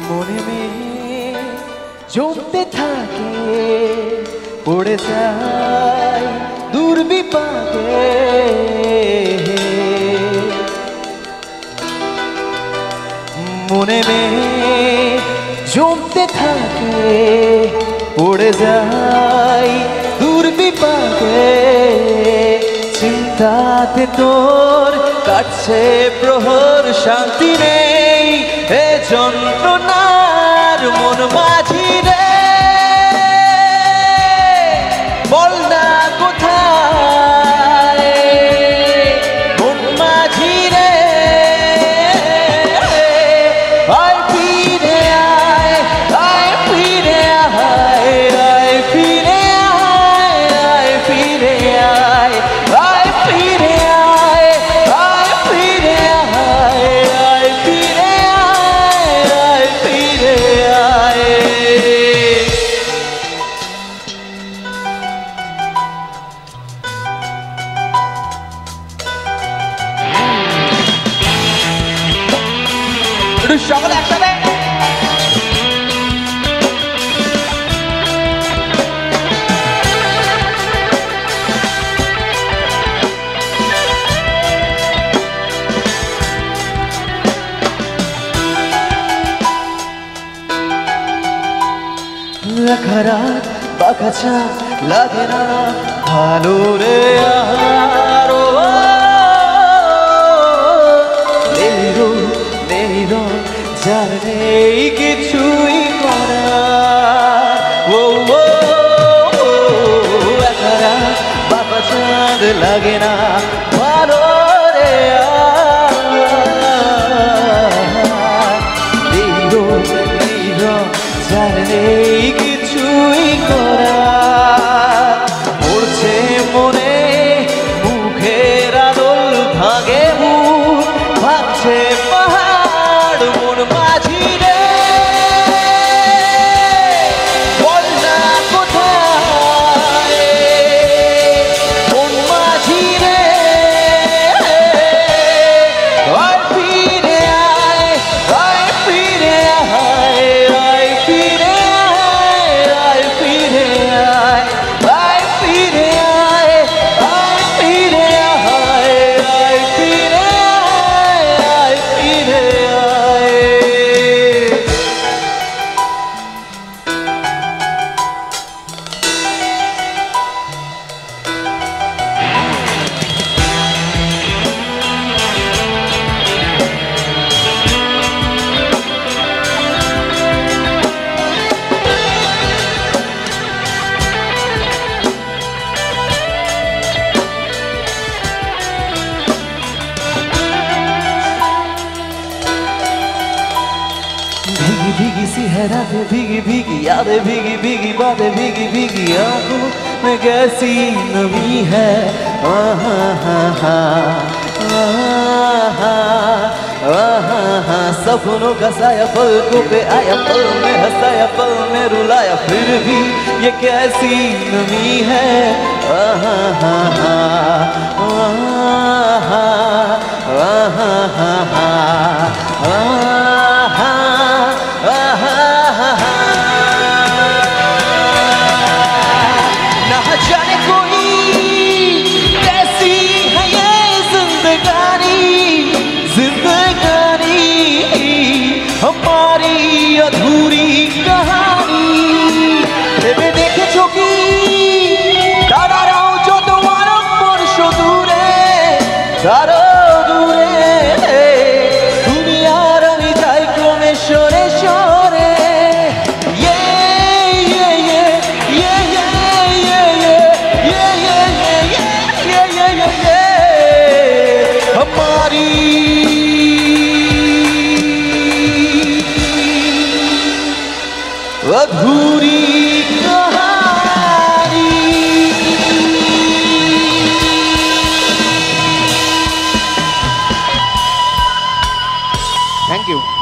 মনে মেয়ে জমতে থাকে পড়ে যায় দূর বিপাকে মনে মেয়ে জমতে থাকে পড়ে যায় দূর বিপাকে চিন্তাতে তোর কাটছে প্রহর শান্তি নেই এ যন্ত্রণার মন মাঝি রে বল না কোথায় মন মাঝি রে আয় ফিরে আয় আয় ফিরে আয় আয় ফিরে আয় আয় ফিরে আয় আয় ফিরে আয় আয় ফিরে আয় আয় ফিরে আয় আয় ফিরে আয় সকলে একসাথে রাত বাকাছা লাগে না ভালো রে আরো নেই যার নেই কিছুই করার ও রাত বাকাছা লাগে না ভালো রে যার নেই কিছুই করার পড়ছে মনে মুখের আদল ভাগে মুখ ভাবছে পাহাড় মন মাঝি রে বল না কোথায় মন মাঝি রে আয় ফিরে আয় আয় ফিরে আয় আয় ফিরে আয় আয় ফিরে আয় আয় ফিরে আয় আয় ফিরে আয় আয় ফিরে আয় আয় ফিরে আয় भीगी भीगी सी है रातें भीगी भीगी यादें भीगी भीगी बातें भीगी भीगी आंखों में कैसी नमी है सपनों का साया पलकों पे आया पल में हंसाया पल में रुलाया फिर भी ये कैसी नमी है ना जाने कोई कैसी है ये जिंदगानी जिंदगानी हमारी अधूरी कहानी तेरे देखे चोकी ताराओ जो तुम्हारा स्पर्श दूरे तारा दूरे তুমি আর আমি যাই ক্রমে সরে সরে हमारी अधूरी कहानी थैंक यू